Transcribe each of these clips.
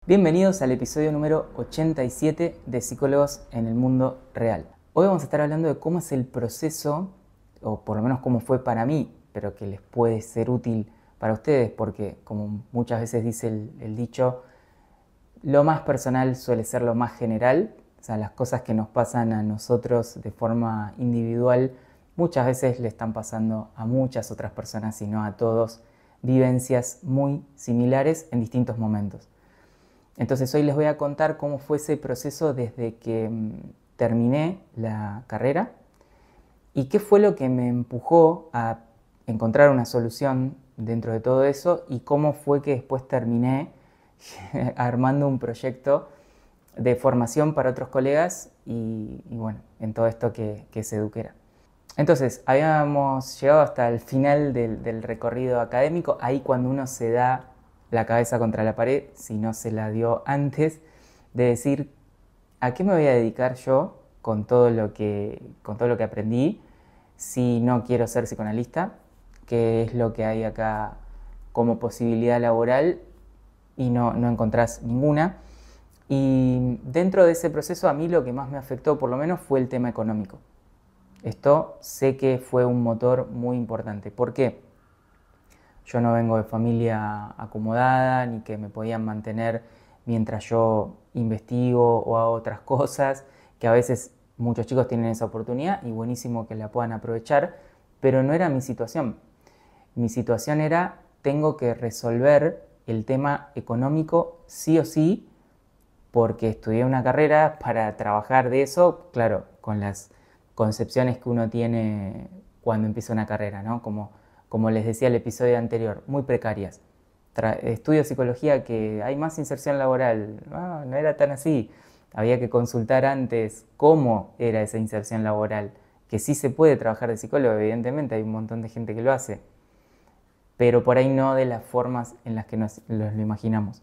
Bienvenidos al episodio número 87 de Psicólogos en el Mundo Real. Hoy vamos a estar hablando de cómo es el proceso, o por lo menos cómo fue para mí, pero que les puede ser útil para ustedes, porque como muchas veces dice el dicho, lo más personal suele ser lo más general. O sea, las cosas que nos pasan a nosotros de forma individual muchas veces le están pasando a muchas otras personas y no a todos. Vivencias muy similares en distintos momentos. Entonces hoy les voy a contar cómo fue ese proceso desde que terminé la carrera y qué fue lo que me empujó a encontrar una solución dentro de todo eso y cómo fue que después terminé armando un proyecto de formación para otros colegas y bueno, en todo esto que es Eduquera. Entonces, habíamos llegado hasta el final del recorrido académico, ahí cuando uno se da la cabeza contra la pared, si no se la dio antes, de decir, ¿a qué me voy a dedicar yo con todo lo que aprendí si no quiero ser psicoanalista? ¿Qué es lo que hay acá como posibilidad laboral? Y no encontrás ninguna. Y dentro de ese proceso a mí lo que más me afectó por lo menos fue el tema económico. Esto sé que fue un motor muy importante. ¿Por qué? Yo no vengo de familia acomodada ni que me podían mantener mientras yo investigo o hago otras cosas, que a veces muchos chicos tienen esa oportunidad y buenísimo que la puedan aprovechar, pero no era mi situación. Mi situación era, tengo que resolver el tema económico sí o sí, porque estudié una carrera para trabajar de eso, claro, con las concepciones que uno tiene cuando empieza una carrera, ¿no? Como les decía el episodio anterior, muy precarias. Estudio psicología que hay más inserción laboral. No era tan así. Había que consultar antes cómo era esa inserción laboral. Que sí se puede trabajar de psicólogo, evidentemente, hay un montón de gente que lo hace. Pero por ahí no de las formas en las que nos lo imaginamos.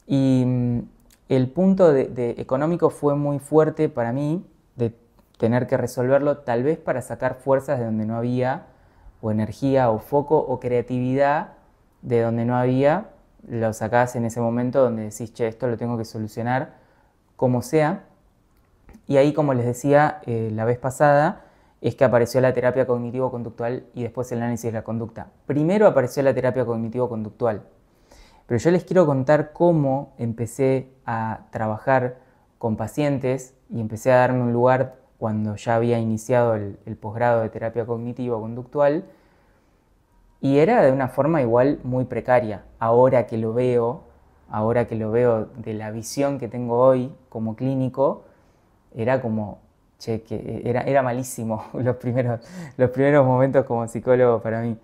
Y el punto de económico fue muy fuerte para mí, de tener que resolverlo, tal vez para sacar fuerzas de donde no había, o energía, o foco, o creatividad de donde no había, lo sacás en ese momento donde decís, che, esto lo tengo que solucionar como sea. Y ahí, como les decía la vez pasada, es que apareció la terapia cognitivo-conductual y después el análisis de la conducta. Primero apareció la terapia cognitivo-conductual, pero yo les quiero contar cómo empecé a trabajar con pacientes y empecé a darme un lugar cuando ya había iniciado el posgrado de terapia cognitivo-conductual y era de una forma igual muy precaria. Ahora que lo veo de la visión que tengo hoy como clínico, era como, che, que era malísimo los primeros momentos como psicólogo para mí.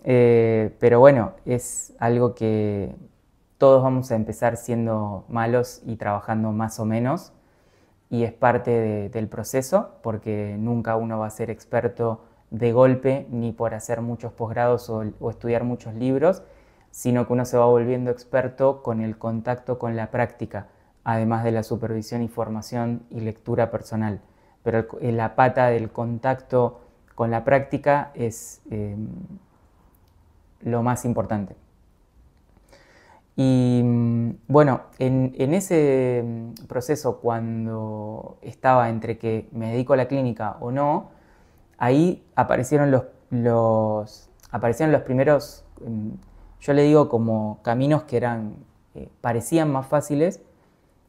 Pero bueno, es algo que todos vamos a empezar siendo malos y trabajando más o menos, y es parte del proceso, porque nunca uno va a ser experto de golpe, ni por hacer muchos posgrados o estudiar muchos libros, sino que uno se va volviendo experto con el contacto con la práctica, además de la supervisión y formación y lectura personal. Pero la pata del contacto con la práctica es lo más importante. Y bueno, en ese proceso, cuando estaba entre que me dedico a la clínica o no, ahí aparecieron aparecieron los primeros, yo le digo como caminos que parecían más fáciles,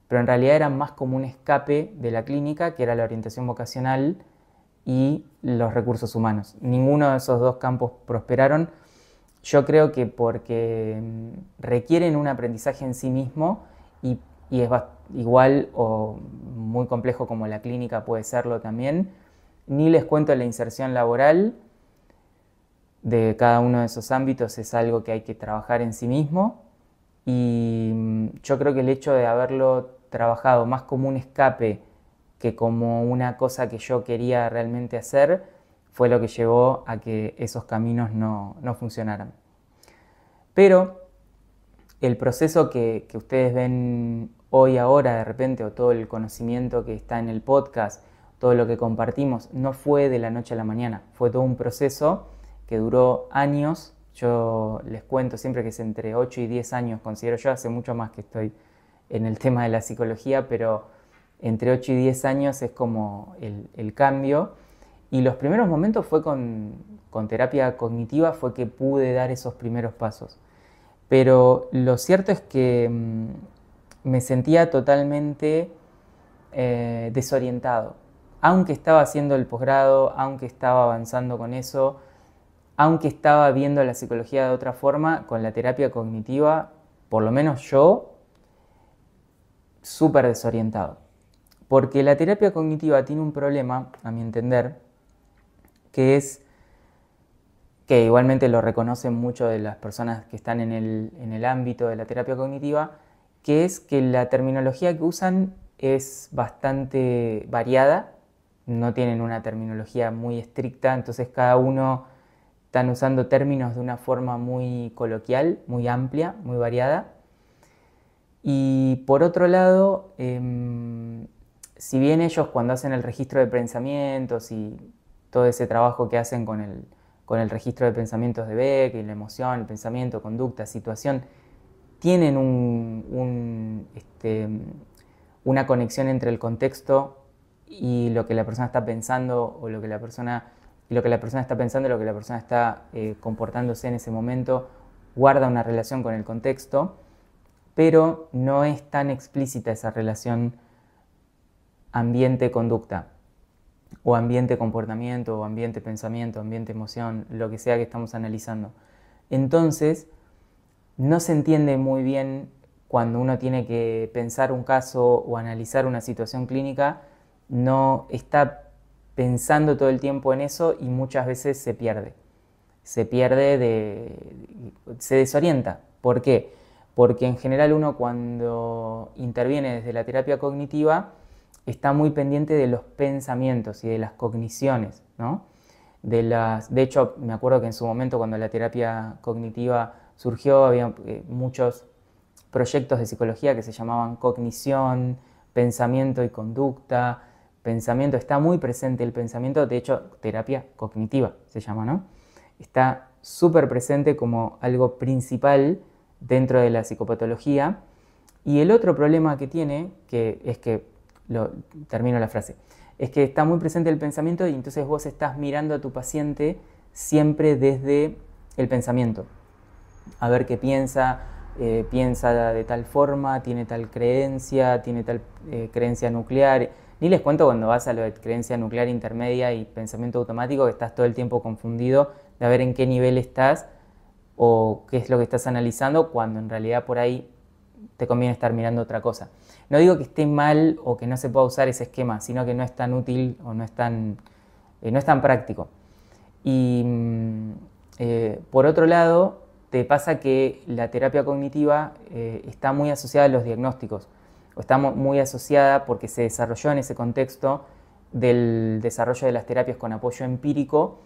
pero en realidad eran más como un escape de la clínica, que era la orientación vocacional y los recursos humanos. Ninguno de esos dos campos prosperaron. Yo creo que porque requieren un aprendizaje en sí mismo y es igual o muy complejo como la clínica puede serlo también. Ni les cuento la inserción laboral de cada uno de esos ámbitos, es algo que hay que trabajar en sí mismo. Y yo creo que el hecho de haberlo trabajado más como un escape que como una cosa que yo quería realmente hacer, fue lo que llevó a que esos caminos no funcionaran. Pero el proceso que ustedes ven hoy, ahora, de repente, o todo el conocimiento que está en el podcast, todo lo que compartimos, no fue de la noche a la mañana. Fue todo un proceso que duró años Yo les cuento siempre que es entre 8 y 10 años, considero yo, hace mucho más que estoy en el tema de la psicología, pero entre 8 y 10 años es como el cambio. Y los primeros momentos fue con terapia cognitiva, fue que pude dar esos primeros pasos. Pero lo cierto es que me sentía totalmente desorientado. Aunque estaba haciendo el posgrado, aunque estaba avanzando con eso, aunque estaba viendo la psicología de otra forma, con la terapia cognitiva, por lo menos yo, súper desorientado. Porque la terapia cognitiva tiene un problema, a mi entender, que es que igualmente lo reconocen mucho de las personas que están en el ámbito de la terapia cognitiva, que es que la terminología que usan es bastante variada, no tienen una terminología muy estricta, entonces cada uno están usando términos de una forma muy coloquial, muy amplia, muy variada. Y por otro lado, si bien ellos cuando hacen el registro de pensamientos y todo ese trabajo que hacen con el registro de pensamientos de Beck, y la emoción, el pensamiento, conducta, situación, tienen una conexión entre el contexto y lo que la persona está pensando, o lo que la persona está pensando y lo que la persona está comportándose en ese momento, guarda una relación con el contexto, pero no es tan explícita esa relación ambiente-conducta, o ambiente-comportamiento, o ambiente-pensamiento, ambiente-emoción, lo que sea que estamos analizando. Entonces, no se entiende muy bien cuando uno tiene que pensar un caso o analizar una situación clínica, no está pensando todo el tiempo en eso y muchas veces se pierde. Se desorienta. ¿Por qué? Porque en general uno cuando interviene desde la terapia cognitiva está muy pendiente de los pensamientos y de las cogniciones, ¿no? De hecho, me acuerdo que en su momento cuando la terapia cognitiva surgió, había muchos proyectos de psicología que se llamaban cognición, pensamiento y conducta. Pensamiento, está muy presente el pensamiento, de hecho, terapia cognitiva se llama, ¿no? Está súper presente como algo principal dentro de la psicopatología. Y el otro problema que tiene, termino la frase, es que está muy presente el pensamiento y entonces vos estás mirando a tu paciente siempre desde el pensamiento. A ver qué piensa, piensa de tal forma, tiene tal creencia creencia nuclear. Ni les cuento cuando vas a lo de creencia nuclear intermedia y pensamiento automático, que estás todo el tiempo confundido de a ver en qué nivel estás o qué es lo que estás analizando, cuando en realidad por ahí te conviene estar mirando otra cosa. No digo que esté mal o que no se pueda usar ese esquema, sino que no es tan útil o no es tan práctico. Y por otro lado, te pasa que la terapia cognitiva está muy asociada a los diagnósticos, o está muy asociada porque se desarrolló en ese contexto del desarrollo de las terapias con apoyo empírico,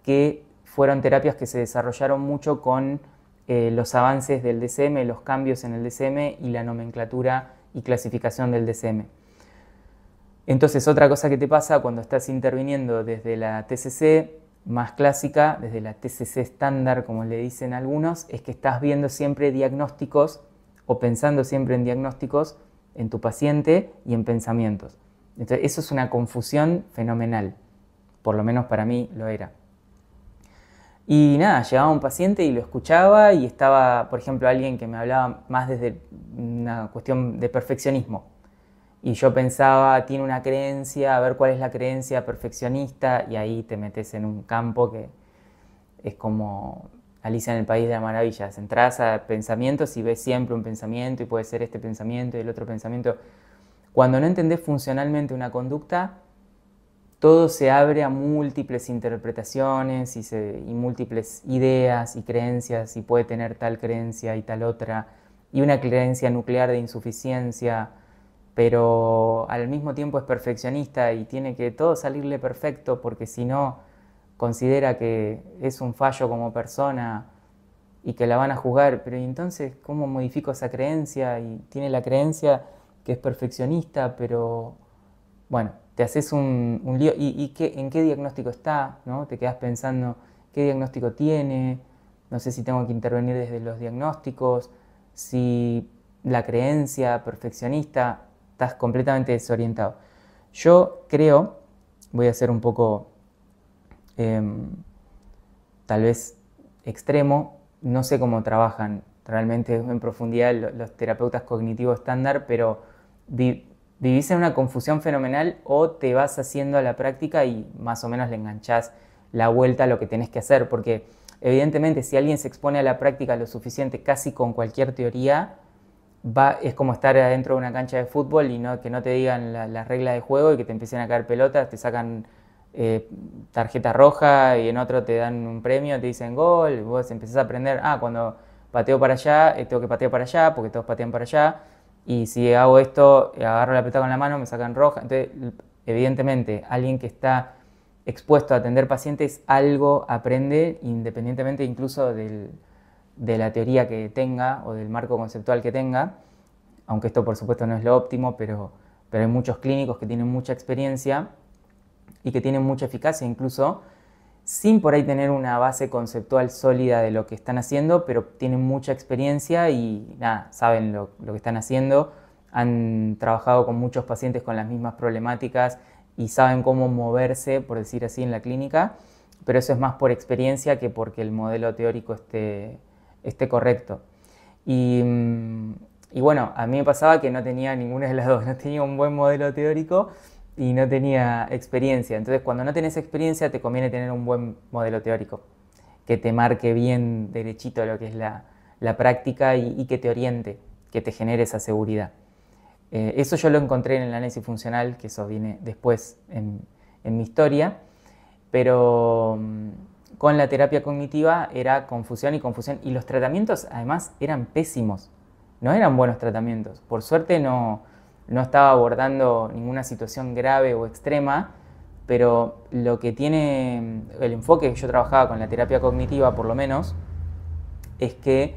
que fueron terapias que se desarrollaron mucho con los avances del DSM, los cambios en el DSM y la nomenclatura y clasificación del DSM. Entonces, otra cosa que te pasa cuando estás interviniendo desde la TCC más clásica, desde la TCC estándar, como le dicen algunos, es que estás viendo siempre diagnósticos o pensando siempre en diagnósticos en tu paciente y en pensamientos. Entonces, eso es una confusión fenomenal, por lo menos para mí lo era. Y nada, llegaba un paciente y lo escuchaba y estaba, por ejemplo, alguien que me hablaba más desde una cuestión de perfeccionismo. Y yo pensaba, tiene una creencia, a ver cuál es la creencia perfeccionista, y ahí te metes en un campo que es como Alicia en el País de las Maravillas. Entrás a pensamientos y ves siempre un pensamiento, y puede ser este pensamiento y el otro pensamiento. Cuando no entendés funcionalmente una conducta, todo se abre a múltiples interpretaciones y múltiples ideas y creencias, y puede tener tal creencia y tal otra, y una creencia nuclear de insuficiencia, pero al mismo tiempo es perfeccionista y tiene que todo salirle perfecto, porque si no, considera que es un fallo como persona y que la van a juzgar. Pero entonces, ¿cómo modifico esa creencia? Y tiene la creencia que es perfeccionista, pero bueno, te haces un lío. ¿En qué diagnóstico está? ¿No? Te quedas pensando, ¿qué diagnóstico tiene? no sé si tengo que intervenir desde los diagnósticos, si la creencia perfeccionista, estás completamente desorientado. Yo creo, voy a ser un poco tal vez extremo, no sé cómo trabajan realmente en profundidad los terapeutas cognitivos estándar, pero vivís en una confusión fenomenal o te vas haciendo a la práctica y más o menos le enganchás la vuelta a lo que tenés que hacer, porque evidentemente si alguien se expone a la práctica lo suficiente casi con cualquier teoría, es como estar adentro de una cancha de fútbol y que no te digan las reglas de juego y que te empiecen a caer pelotas, te sacan tarjeta roja y en otro te dan un premio, te dicen gol, y vos empezás a aprender, cuando pateo para allá, tengo que patear para allá porque todos patean para allá, y si hago esto, agarro la pelota con la mano, me sacan roja. Entonces, evidentemente, alguien que está expuesto a atender pacientes algo aprende, independientemente incluso de la teoría que tenga o del marco conceptual que tenga, aunque esto por supuesto no es lo óptimo, pero hay muchos clínicos que tienen mucha experiencia y que tienen mucha eficacia incluso, sin por ahí tener una base conceptual sólida de lo que están haciendo, pero tienen mucha experiencia y nada, saben lo que están haciendo, han trabajado con muchos pacientes con las mismas problemáticas y saben cómo moverse, por decir así, en la clínica, pero eso es más por experiencia que porque el modelo teórico esté correcto. Y bueno, a mí me pasaba que no tenía ninguna de las dos, no tenía un buen modelo teórico y no tenía experiencia. Entonces, cuando no tenés experiencia, te conviene tener un buen modelo teórico, que te marque bien derechito lo que es la práctica y que te oriente, que te genere esa seguridad. Eso yo lo encontré en el análisis funcional, que eso viene después en mi historia, pero con la terapia cognitiva era confusión y los tratamientos además eran pésimos, no eran buenos tratamientos. Por suerte no estaba abordando ninguna situación grave o extrema, pero lo que tiene el enfoque que yo trabajaba con la terapia cognitiva por lo menos es que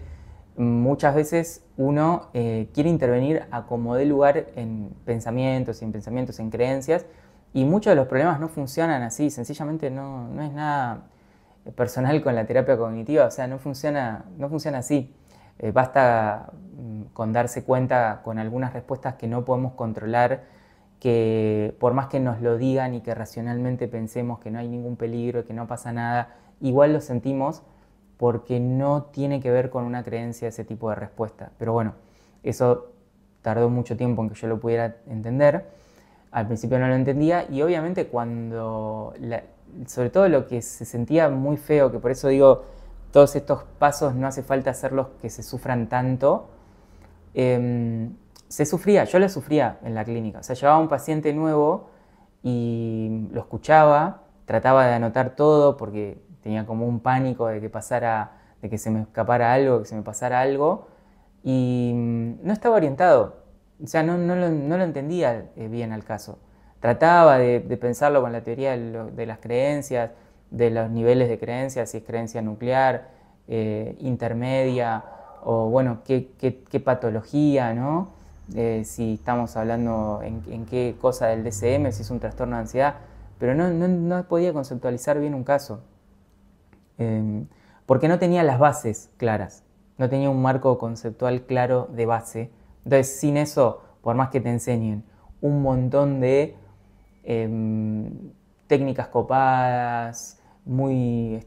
muchas veces uno quiere intervenir a como dé lugar en pensamientos, en creencias, y muchos de los problemas no funcionan así, sencillamente no es nada personal con la terapia cognitiva, o sea, no funciona así. Basta con darse cuenta con algunas respuestas que no podemos controlar, que por más que nos lo digan y que racionalmente pensemos que no hay ningún peligro, que no pasa nada, igual lo sentimos porque no tiene que ver con una creencia ese tipo de respuesta. Pero bueno, eso tardó mucho tiempo en que yo lo pudiera entender. Al principio no lo entendía y obviamente sobre todo lo que se sentía muy feo, que por eso digo, todos estos pasos no hace falta hacerlos que se sufran tanto, se sufría, yo lo sufría en la clínica. O sea, llevaba un paciente nuevo y lo escuchaba, trataba de anotar todo porque tenía como un pánico de que se me escapara algo, que se me pasara algo, y no estaba orientado. O sea, no lo entendía bien al caso. Trataba de pensarlo con la teoría de las creencias, de los niveles de creencias, si es creencia nuclear, intermedia, o bueno, qué patología, ¿no? Si estamos hablando en qué cosa del DSM, si es un trastorno de ansiedad, pero no podía conceptualizar bien un caso, porque no tenía las bases claras, no tenía un marco conceptual claro de base. Entonces, sin eso, por más que te enseñen un montón de técnicas copadas, muy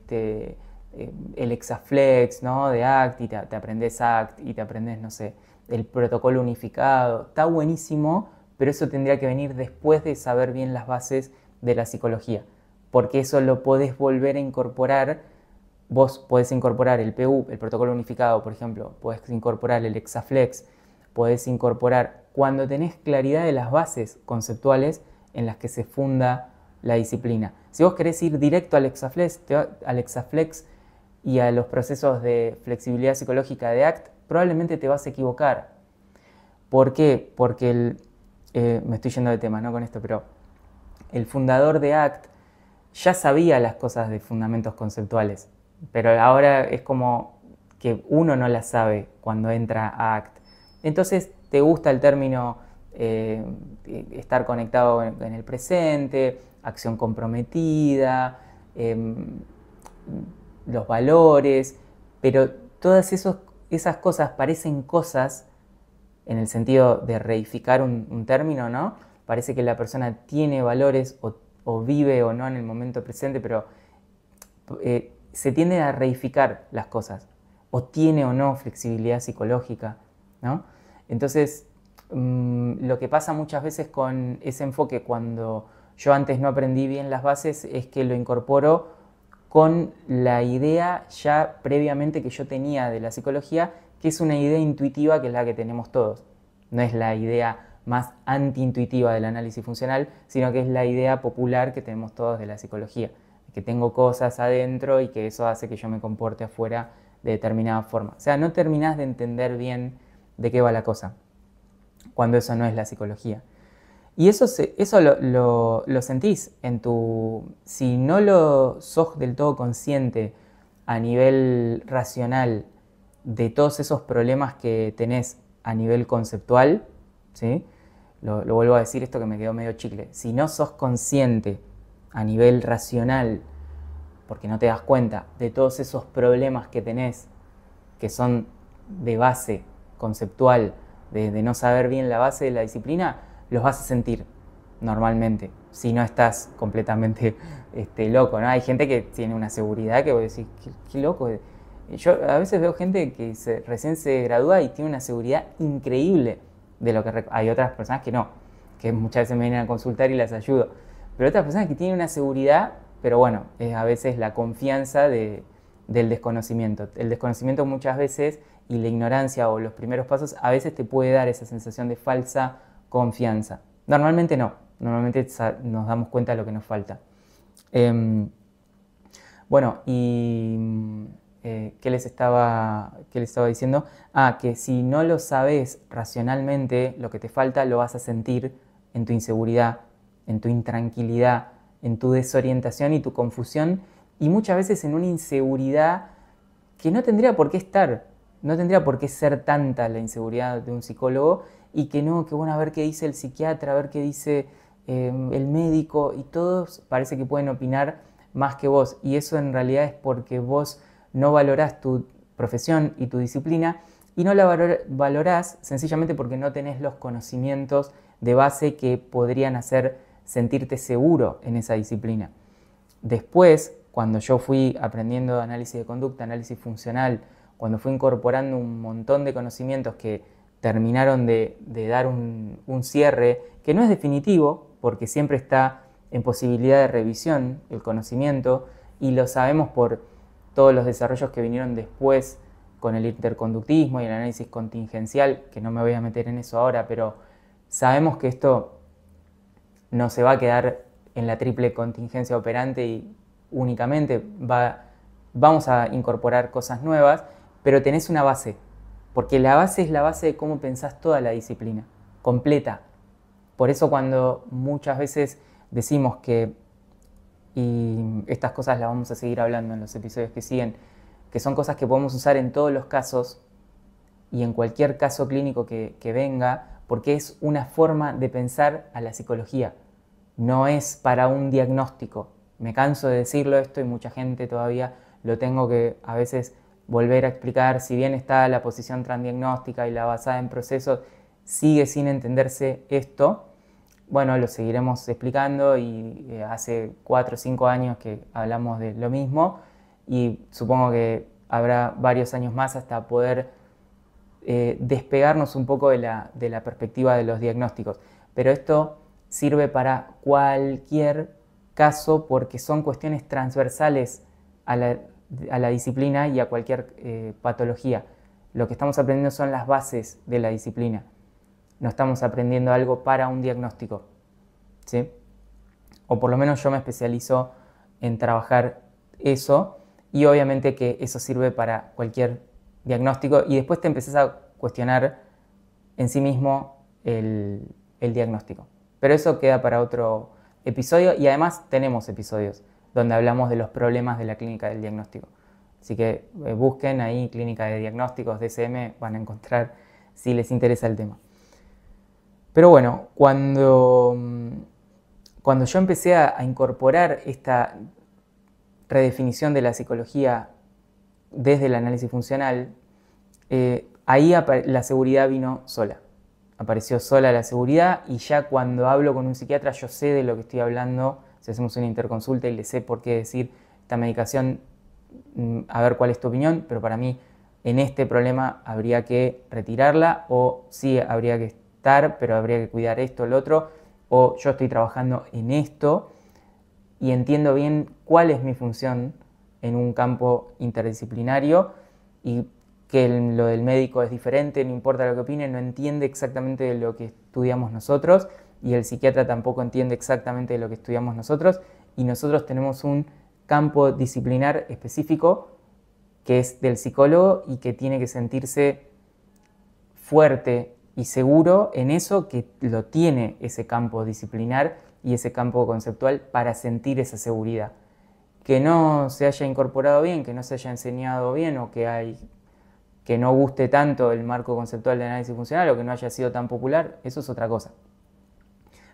el Exaflex, ¿no? De ACT, y te aprendes ACT y te aprendes, no sé, el protocolo unificado, está buenísimo, pero eso tendría que venir después de saber bien las bases de la psicología, porque eso lo podés volver a incorporar. Vos podés incorporar el PU, el protocolo unificado, por ejemplo, podés incorporar el Exaflex, podés incorporar cuando tenés claridad de las bases conceptuales en las que se funda la disciplina. Si vos querés ir directo al Exaflex y a los procesos de flexibilidad psicológica de ACT, probablemente te vas a equivocar. ¿Por qué? Porque me estoy yendo de tema, ¿no? Con esto, pero el fundador de ACT ya sabía las cosas de fundamentos conceptuales, pero ahora es como que uno no las sabe cuando entra a ACT. Entonces te gusta el término estar conectado en el presente, acción comprometida, los valores, pero todas esas cosas parecen cosas en el sentido de reificar un término, ¿no? Parece que la persona tiene valores o vive o no en el momento presente, pero se tiende a reificar las cosas, o tiene o no flexibilidad psicológica, ¿no? Entonces, lo que pasa muchas veces con ese enfoque cuando yo antes no aprendí bien las bases es que lo incorporo con la idea ya previamente que yo tenía de la psicología, que es una idea intuitiva que es la que tenemos todos. No es la idea más antiintuitiva del análisis funcional, sino que es la idea popular que tenemos todos de la psicología, que tengo cosas adentro y que eso hace que yo me comporte afuera de determinada forma. O sea, no terminás de entender bien de qué va la cosa, cuando eso no es la psicología. Y eso lo sentís si no lo sos del todo consciente a nivel racional de todos esos problemas que tenés a nivel conceptual, ¿sí? Lo vuelvo a decir esto que me quedó medio chicle. Si no sos consciente a nivel racional, porque no te das cuenta de todos esos problemas que tenés, que son de base conceptual, de no saber bien la base de la disciplina, los vas a sentir normalmente, si no estás completamente loco, ¿no? Hay gente que tiene una seguridad que vos decís, qué loco. Yo a veces veo gente que recién se gradúa y tiene una seguridad increíble de lo que... Hay otras personas que no, que muchas veces me vienen a consultar y las ayudo. Pero otras personas que tienen una seguridad, pero bueno, es a veces la confianza del desconocimiento. El desconocimiento muchas veces y la ignorancia o los primeros pasos a veces te puede dar esa sensación de falsa confianza. Normalmente no, normalmente nos damos cuenta de lo que nos falta. Bueno, y ¿qué les estaba diciendo? Que si no lo sabes racionalmente, lo que te falta lo vas a sentir en tu inseguridad, en tu intranquilidad, en tu desorientación y tu confusión, y muchas veces en una inseguridad que no tendría por qué estar, no tendría por qué ser tanta la inseguridad de un psicólogo, y que bueno, a ver qué dice el psiquiatra, a ver qué dice el médico, y todos parece que pueden opinar más que vos, y eso en realidad es porque vos no valorás tu profesión y tu disciplina, y no la valorás sencillamente porque no tenés los conocimientos de base que podrían hacer sentirte seguro en esa disciplina. Después, cuando yo fui aprendiendo análisis de conducta, análisis funcional, cuando fui incorporando un montón de conocimientos que terminaron de dar un cierre, que no es definitivo, porque siempre está en posibilidad de revisión el conocimiento, y lo sabemos por todos los desarrollos que vinieron después con el interconductismo y el análisis contingencial, que no me voy a meter en eso ahora, pero sabemos que esto no se va a quedar en la triple contingencia operante y únicamente vamos a incorporar cosas nuevas, pero tenés una base, porque la base es la base de cómo pensás toda la disciplina, completa. Por eso cuando muchas veces decimos que, y estas cosas las vamos a seguir hablando en los episodios que siguen, que son cosas que podemos usar en todos los casos y en cualquier caso clínico que venga, porque es una forma de pensar a la psicología, no es para un diagnóstico. Me canso de decirlo esto y mucha gente todavía lo tengo que a veces volver a explicar. Si bien está la posición transdiagnóstica y la basada en procesos, sigue sin entenderse esto. Bueno, lo seguiremos explicando, y hace 4 o 5 años que hablamos de lo mismo, y supongo que habrá varios años más hasta poder despegarnos un poco de la perspectiva de los diagnósticos. Pero esto sirve para cualquier caso porque son cuestiones transversales a la disciplina y a cualquier patología. Lo que estamos aprendiendo son las bases de la disciplina. No estamos aprendiendo algo para un diagnóstico, ¿sí? O por lo menos yo me especializo en trabajar eso, y obviamente que eso sirve para cualquier diagnóstico, y después te empezás a cuestionar en sí mismo el diagnóstico. Pero eso queda para otro episodio, y además tenemos episodios donde hablamos de los problemas de la clínica del diagnóstico. Así que busquen ahí clínica de diagnósticos, DSM, van a encontrar si les interesa el tema. Pero bueno, cuando yo empecé a incorporar esta redefinición de la psicología desde el análisis funcional, ahí la seguridad vino sola. Apareció sola la seguridad y ya cuando hablo con un psiquiatra yo sé de lo que estoy hablando, si hacemos una interconsulta y le sé por qué decir esta medicación, a ver cuál es tu opinión, pero para mí en este problema habría que retirarla, o sí habría que estar, pero habría que cuidar esto, lo otro, o yo estoy trabajando en esto y entiendo bien cuál es mi función en un campo interdisciplinario, y que lo del médico es diferente, no importa lo que opine, no entiende exactamente de lo que estudiamos nosotros, y el psiquiatra tampoco entiende exactamente de lo que estudiamos nosotros, y nosotros tenemos un campo disciplinar específico que es del psicólogo y que tiene que sentirse fuerte y seguro en eso que lo tiene ese campo disciplinar y ese campo conceptual para sentir esa seguridad. Que no se haya incorporado bien, que no se haya enseñado bien, o que no guste tanto el marco conceptual de análisis funcional, o que no haya sido tan popular, eso es otra cosa.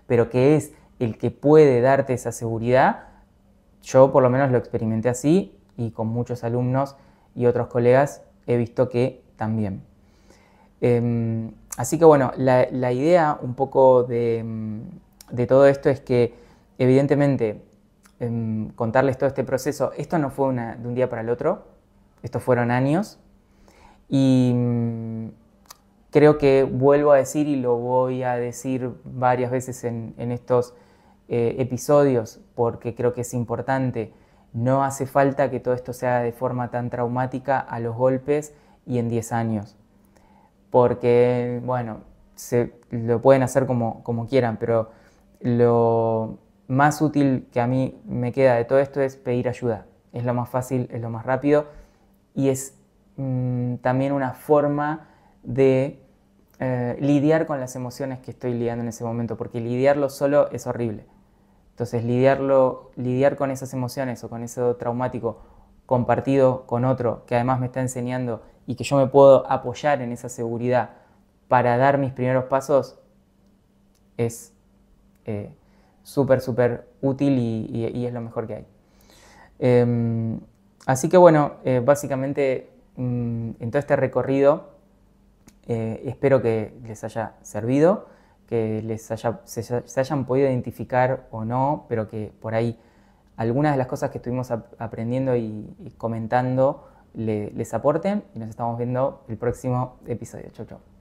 Pero que es el que puede darte esa seguridad, yo por lo menos lo experimenté así, y con muchos alumnos y otros colegas he visto que también. Así que bueno, la idea un poco de todo esto es que evidentemente contarles todo este proceso, esto no fue de un día para el otro, estos fueron años, y creo que vuelvo a decir, y lo voy a decir varias veces en estos episodios, porque creo que es importante, no hace falta que todo esto se haga de forma tan traumática a los golpes y en 10 años. Porque, bueno, lo pueden hacer como quieran, pero lo más útil que a mí me queda de todo esto es pedir ayuda. Es lo más fácil, es lo más rápido, y es también una forma de lidiar con las emociones que estoy lidiando en ese momento, porque lidiarlo solo es horrible. Entonces lidiar con esas emociones o con eso traumático compartido con otro que además me está enseñando y que yo me puedo apoyar en esa seguridad para dar mis primeros pasos, es súper útil y es lo mejor que hay. Así que bueno, básicamente en todo este recorrido espero que les haya servido, que se hayan podido identificar o no, pero que por ahí algunas de las cosas que estuvimos aprendiendo y comentando les aporten, y nos estamos viendo el próximo episodio. Chau, chau.